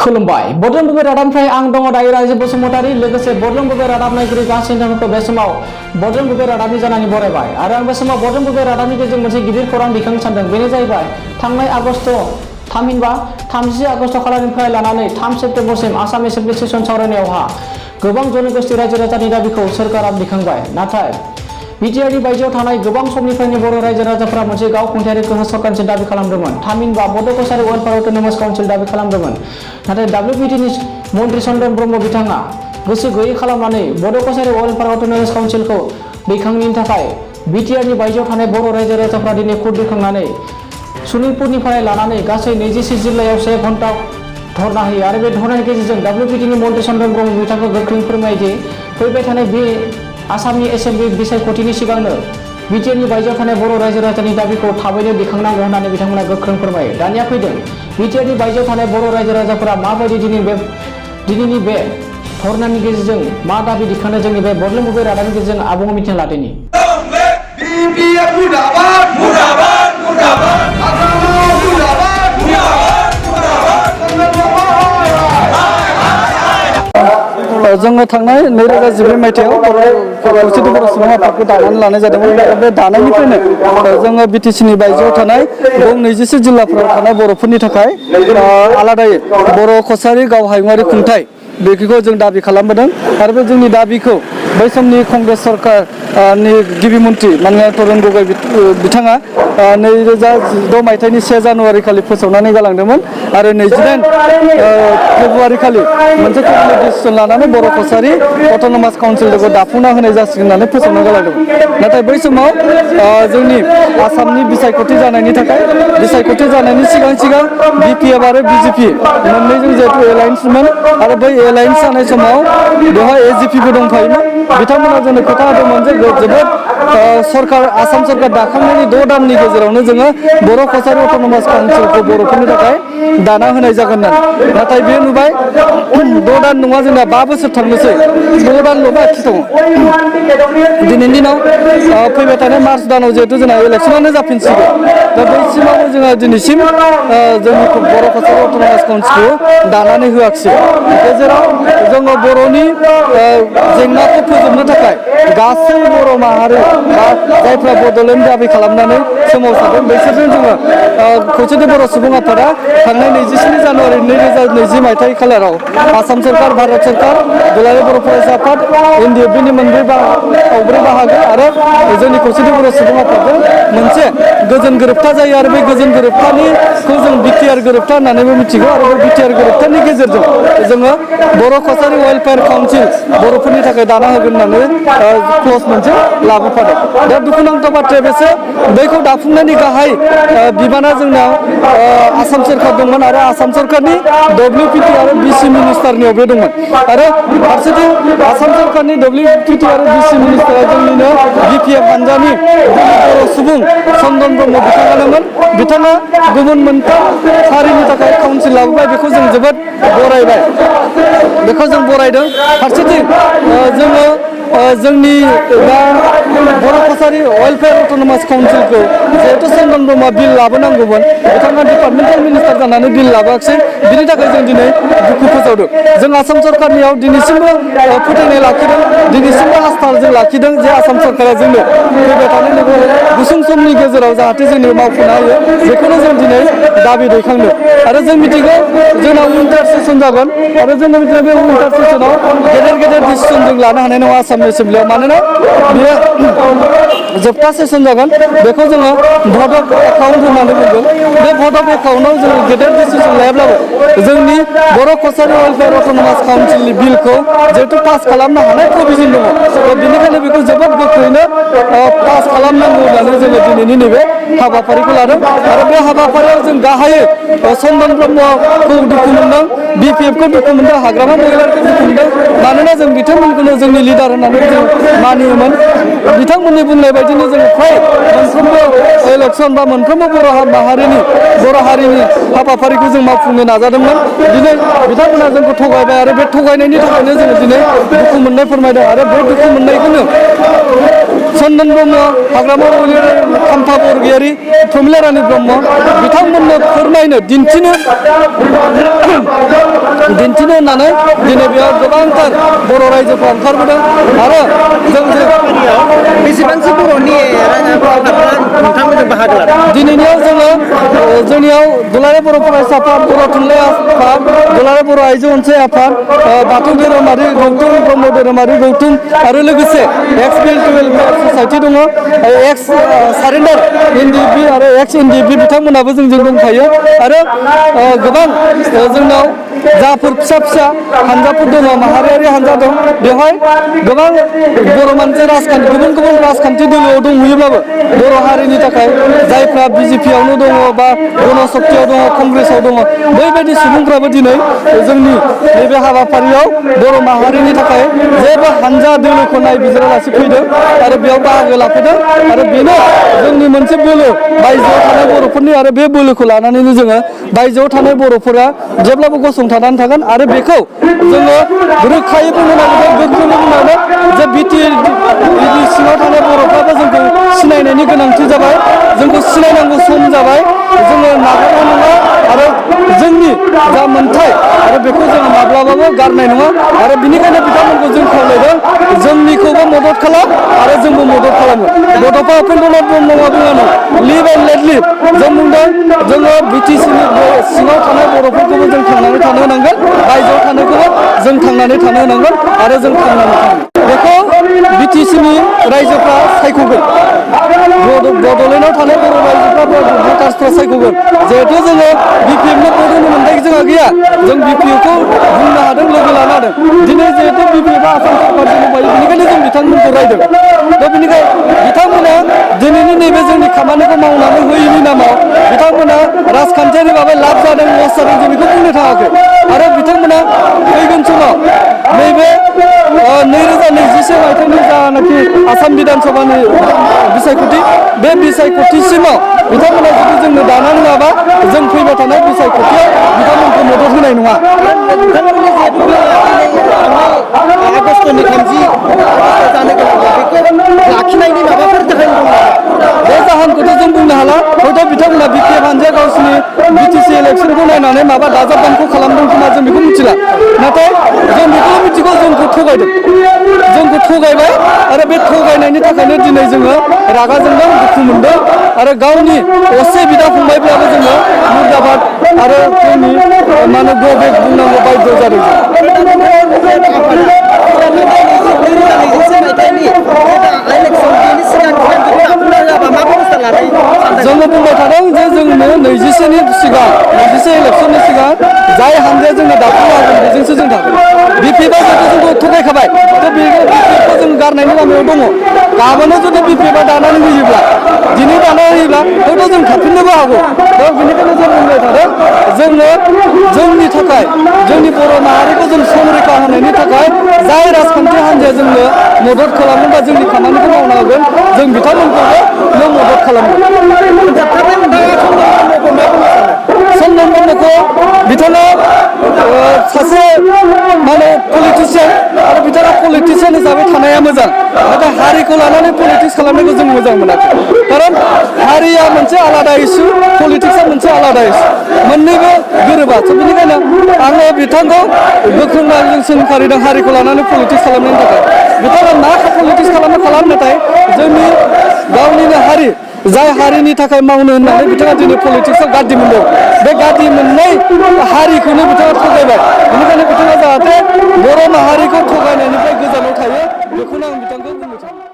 खुलुमबाय बडलेण्ड बुब्लि रादाबनिफ्राय आं दङ दायो रायजो बसुमतारी लोगोसे बडलेण्ड बुब्लि रादाब नायगिरि गासैनोबो बे समाव बडलेण्ड बुब्लि रादाबनि जानानै बरायबाय आरो आं बे समाव बडलेण्ड बुब्लि रादाबनि गेजेरजों मोनसे गिदिर खौरां दैखांनो सानदों बेनो जाहैबाय थांनाय आगस्ट थामहिनबा 30 आगस्ट खालारनिफ्राय लानानै 3 सेप्तेम्बरसिम आसाम एसेम्बलि सेसन सावरायनायावहा गोबां जनगोष्ठी रायजो राजानि दाबिखौ सोरखारा दैखांबाय नाथाय बिटिआरनि बायजोआव थानाय गोबां समनिफ्रायनो बर' रायजो राजाफोरा मोनसे गावखुंथायारि गोहो सरकारनिसिम दाबि खालामदोंमोन थामहिनबा बड' कछारी वेलफेयार अट'नमास काउन्सिल दाबि खालामदोंमोन नाथाय WPTनि मन्त्रि चन्दन ब्रह्म बिथाङा गोसो गैयै खालामनानै बड' कछारी वेलफेयार अट'नमास काउन्सिलखौ दैखांनायनि थाखाय बिटिआरनि बायजोआव थानाय बर' रायजो राजाफोरा दिनै खुद दैखांनानै सनितपुरनिफ्राय लानानै गासै 24 जिल्लायाव 1 घन्टा धरना होयो आरो बे धरनानि गेजेरजों WPTनि मन्त्रि चन्दन ब्रह्म बिथांखौ गोख्रों फोरमायो दि फैबाय थानाय बे आसामनि एसेम्बलि बिसायख'थिनि सिगांनो बिटिआरनि बायजोआव थानाय बर' रायजो राजानि दाबिखौ थाबैनो दैखांनांगौ होननानै बिथांमोना गोख्रों फोरमायो दानिया फैदों बिटिआरनि बायजोआव थानाय बर' रायजो राजाफोरा माबायदि दिनैनि बे धरनानि गेजेरजों मा दाबि दिखांनो जोंनि बे बडलेण्ड बुब्लि रादाबनि गेजेरजों आबुङै मिथिना लादोनि जोङो थांनाय 2012 मायथाइयाव खौसेथि बर' सुबुं आफादखौ दानानै लानाय जादोंमोन बे दानायनिफ्रायनो जोङो बिटिसिनि बायजोआव थानाय 24 जिल्लाफोराव थानाय बर'फोरनि थाखाय आलादायै बर' कछारी गाव हायुङारि खुंथाय बेखौ जों दाबि खालामबोदों आरो बे जोंनि दाबिखौ बै समनि कंग्रेस सरकारनि गिबि मन्त्रि माननीय तरुण गगৈ बिथाङा 2016 मायथाइनि 1 जानुवारि खालि फोसावनानै गालांदोंमोन आरो 29 फेब्रुवारि खालि मोनसे केबिनेट डिसिसन लानानै बर' कछारी अट'नमास काउन्सिलखौ दाफुंना होनाय जासिगोन होननानै फोसावना गालांदोंमोन नाथाय बै समाव जोंनि आसामनि बिसायख'थि जानायनि थाखाय बिसायख'थि जानायनि सिगां BPF आरो BJP मोननैजों जिहेतु एलायन्समोन आरो बै एलायन्स जानाय समाव बेवहाय AGPबो दंफायोमोन बिथांमोना जोंनो खोथा होदोंमोन जे जोबोद सरकार आसाम सरकार दाखांनायनि 6 दाननि गेजेरावनो जोङो बर' कछारी अट'नमास काउन्सिलखौ बर'फोरनि थाखाय दाना होनाय जागोन होननानै नाथाय बे नुबाय 6 दान नङा जोंना 5 बोसोर थांनोसै 6 दानल' बाखि दङ दिनैनि दिनाव फैबाय थानाय मार्च दानाव जिहेतु जोंना इलेक्सनानो जाफिनसिगोन दा बैसिमावबो जोङो दिनैसिम जोंनि बर' कछारी अट'नमास काउन्सिलखौ दानानै होआखिसै गेजेराव जोङो बर'नि जेंनाखौ फोजोबनो थाखाय गासै बर' माहारि बा जायफ्रा बड'लेण्ड दाबि खालामनानै सोमावसारदों बिसोरजों जोङो खौसेथि बर' सुबुं आफादा थांनाय 27 जानुवारि 2020 मायथाइ खालाराव आसाम सरकार भारत सरकार दुलाराय बर' फरायसा आफाद NDFBनि मोनब्रै बाहागो आरो जोंनि खौसेथि बर' सुबुं आफादजों मोनसे गोजोन गोरोबथा जायो आरो बे गोजोन गोरोबथाखौ जों BTR गोरोबथा होननानैबो मिथिगौ आरो बे BTR गोरोबथानि गेजेरजों जोङो बर' कछारी वेलफेयार काउन्सिल बर'फोरनि थाखाय दाना होगोन होननानै क्लज मोनसे लाबोफादों दा दुखुनांथाव बाथ्राया बेसो बैखौ दाफुंनायनि गाहाय बिबाना जोंनाव आसाम सरकार दंमोन आरो आसाम सरकारनि WPT आरो BC मिनिस्टारनियाव बे दंमोन आरो फारसेथिं आसाम सरकारनि WPT आरो BC मिनिस्टारा जोंनिनो BPF हानजानि बर' सुबुं चन्दन ब्रह्म बिथाङानोमोन बिथाङा गुबुन मोनथाम हारिनि थाखाय काउन्सिल लाबोबाय बेखौ जों जोबोद बरायबाय बेखौ जों बरायदों फारसेथिं जोङो जोंनि दा बर' कछारी वेलफेयार अट'नमास काउन्सिलखौ जिहेतु चन्दन ब्रह्मआ बिल लाबोनांगौमोन बिथाङा डिपार्टमेन्टेल मिनिस्टार जानानै बिल लाबोआखिसै बिनि थाखाय जों दिनै दुखु फोसावदों जों आसाम सरकारनियाव दिनैसिमबो फोथायनाय लाखिदों दिनैसिमबो आस्था जों लाखिदों जे आसाम सरकारा जोंनो फैबाय थानाय नैबे गुसुं समनि गेजेराव जाहाथे जोंनो मावफुंनो हायो बेखौनो जों दिनै दाबि दैखांदों आरो जों मिथिगौ जोंनाव उइन्टार सेसन जागोन आरो जोंनो मिथिगौ बे उइन्टार सेसनाव गेदेर डिसिसन जों लानो हानाय नङा आसाम एसेम्बलियाव मानोना बेयो जोबथा सेसन जागोन बेखौ जोङो भट अफ एकाउन्ट होननानै बुंगोन बे भट अफ एकाउन्टआव जोङो गेदेर डिसिसन लायाब्लाबो जोंनि बर' कछारी वेलफेयार अट'नमास काउन्सिलनि बिलखौ जिहेतु पास खालामनो हानाय प्रभिजन दङ बेनिखायनो बेखौ जोबोद गोख्रैनो पास खालामनांगौ होननानै जोङो दिनैनि नैबे हाबाफारिखौ लादों आरो बे हाबाफारियाव जों गाहायै चन्दन ब्रह्मखौ दुखु मोनदों BPFखौ दुखु मोनदों हाग्रामा महिलारिखौ दुखु मोनदों मानोना जों बिथांमोनखौनो जोंनि लिडार होननानै जों मानियोमोन बिथांमोननि बुंनाय बायदिनो जों फ्राय मोनफ्रोमबो इलेक्सन बा मोनफ्रोमबो बर' हारिनि हाबाफारिखौ जों मावफुंनो नाजादोंमोन दिनै बिथांमोना जोंखौ थगायबाय आरो बे थगायनायनि थाखायनो जोङो दिनै दुखु मोननाय फोरमायदों आरो बे दुखु मोननायखौनो चन्दन ब्रह्म हाग्रामा महिलारि खाम्फा बरगयारि प्रमिला रानी ब्रह्म बिथांमोननो फोरमायनो दिन्थिनो दिन्थिनो होननानै दिनै बेयाव गोबांथार बर' रायजोफ्रा ओंखारबोदों आरो जों बेसेबांसो बर'नि नोंथांमोनजों बाहागो लादों? दिनैनियाव जोंनियाव दुलाराय बर' फरायसा आफाद, बर' थुनलाइ आफाद, दुलाराय बर' आइजो अनसाइ आफाद, बाथौ धोरोमारि गौथुम, ब्रह्म धोरोमारि गौथुम आरो लोगोसे एक्स मिलिटारि वेलफेयार ससाइटि दङ, एक्स सारेन्डार एनडिएफबि आरो एक्स एनडिएफबि बिथांमोनाबो जोंजों दंफायो आरो गोबां जोंनाव जाफोर फिसा फिसा हानजाफोर दङ, माहारियारि हानजा दं, बेवहाय गोबां बर' मानसि राजखान्थि गुबुन गुबुन राजखान्थि दोलोआव दंहैयोब्लाबो बर' हारिनि थाखाय जायफ्रा बिजेपियावनो दङ बा गणशक्तियाव दङ, कंग्रेसआव दङ, बैबायदि सुबुंफ्राबो दिनै जोंनि नैबे हाबाफारियाव बर' माहारिनि थाखाय जेबो हानजा दोलोखौ नायबिजिरालासे फैदों आरो बेयाव बाहागो लाफैदों आरो बेनो जोंनि मोनसे बोलो बायजोआव थानाय बर'फोरनि आरो बे बोलोखौ लानानैनो जोङो बायजोआव थानाय बर'फोरा जेब्लाबो गसंथानानै थागोन आरो बेखौ जोङो रोखायै बुंनो नागिरदों, गोख्रोङै बुंनांगोन जे बिटि सिङाव थानाय बर'फ्राबो जोंखौ सिनायनायनि गोनांथि जाबाय, जोंखौ सिनायनांगौ सम जाबाय, जोङो नागारनाय नङा आरो जोंनि जा मोन्थाय आरो बेखौ जोङो माब्लाबाबो गारनाय नङा आरो बिनिखायनो बिथांमोनखौ जों खावलायदों जोंनिखौबो मदद खालाम आरो जोंबो मदद खालामो। बड'फा उपेन्द्रनाथ ब्रह्मआ बुङानो लिभ एन्ड लेट लिभ, जों बुंदों जोङो बिटिसिनि सिङाव थानाय बर'फोरखौबो जों थांनानै थानो होनांगोन, बायजोआव थानायखौबो जों थांनानै थानो होनांगोन आरो जों थांनानै थागोन। बेखौ बिटिसिनि रायजोफ्रा सायख'गोन, बड'लेण्डआव थानाय बर' रायजोफ्रा भटार्सफ्रा सायख'गोन। जिहेथु जोङो बिपिएफनो भट होनो मोनथाय जोंहा गैया, जों बिपिएफखौ बुंनो हादों, लोगो लानो हादों। दिनै जिहेतु बिपिएफआ आसाम सरकारजों दंफायो, बेनिखायनो जों बिथांमोनखौ रायदों। दा बेनिखायनो बिथांमोना दिनैनि नैबे जोंनि खामानिखौ मावनानै होयैनि नामाव बिथांमोना राजखान्थियारि भाबै लाब जादों, लस जादों, जों बेखौ बुंनो थाङाखै आरो बिथांमोना फैगोन समाव नैबे 2021 मायथाइनि जानाखि आसाम बिधान सभानि बिसायख'थि, बे बिसायख'थिसिमाव बिथांमोना जुदि जोंनो दानानै होआबा जों फैबाय थानाय बिसायख'थियाव बिथांमोनखौ मदद होनाय नङा। नोंथांमोननि जिहेतु आगष्टनि 30 जानो गोनां बेखौ लाखिनायनि माबाफोर जाहोन दं नामा? बे जाहोनखौथ' जों बुंनो हाला, हयथ' बिथांमोना बिपिएफ हानजाया गावसिनि बिटिसि इलेक्सनखौ नायनानै माबा दाजाब दानख' खालामदों खोमा, जों बेखौ मिथिला। नाथाय जों बेखौल' मिथिगौ जोंखौ थगायदों, जोंखौ थगायबाय आरो बे थगायनायनि थाखायनो दिनै जोङो रागा जोंदों, दुखु मोनदों आरो गावनि असे बिदा फंबायब्लाबो जोङो मुर्दाबाद आरो जोंनि माने गो बेक बुंनांगौ बायद' जादों। जोङो बुंबाय थादों जे जोंनो 24 इलेक्सननि सिगां जाय हानजाया जोंनो दाफुंनो हागोन बेजोंसो जों थागोन। बिपिएफआ जिहेतु जोंखौ थगायखाबाय, थ' बिपिएफखौ जों गारनायनि लामायाव दङ। गाबोनो जुदि बिपिएफआ दानानै होयोब्ला, दिनै दानानै होयोब्ला हयथ' जों थाफिननोबो हागौ। दा बेनिखायनो जों बुंबाय थादों जोङो जोंनि थाखाय, जोंनि बर' माहारिखौ जों संरैखा होनायनि थाखाय जाय राजखान्थि हान्जाया जोंनो मदद खालामगोन बा जोंनि खामानिखौ मावनो हागोन, जों बिथांमोनखौबो नों मदद खालामगोन। चन्दन ब्रह्मखौ बिथाङा सासे माने पलिटिसियान आरो बिथाङा पलिटिसियान हिसाबै थानाया मोजां, नाथाय हारिखौ लानानै पलिटिक्स खालामनायखौ जों मोजां मोनाखै। खारन हारिया मोनसे आलादा इसु, पलिटिक्सआ मोनसे आलादा इसु, मोननैबो गोरोबा। बेनिखायनो आङो बिथांखौ गोख्रों रावजों सोंखारिदों हारिखौ लानानै पलिटिक्स खालामनायनि थाखाय। बिथाङा मा पलिटिक्स खालाम, नाथाय जोंनि गावनिनो हारि, जाय हारिनि थाखाय मावनो होननानै बिथाङा दिनै पलिटिक्सआव गारदि मोनदों, बे गारदि मोननाय हारिखौनो बिथाङा थगायबाय। बेनिखायनो बिथाङा जाहाथे बर' माहारिखौ थगायनायनिफ्राय गोजानाव थायो, बेखौनो आं बिथांखौ बुंनो सानो।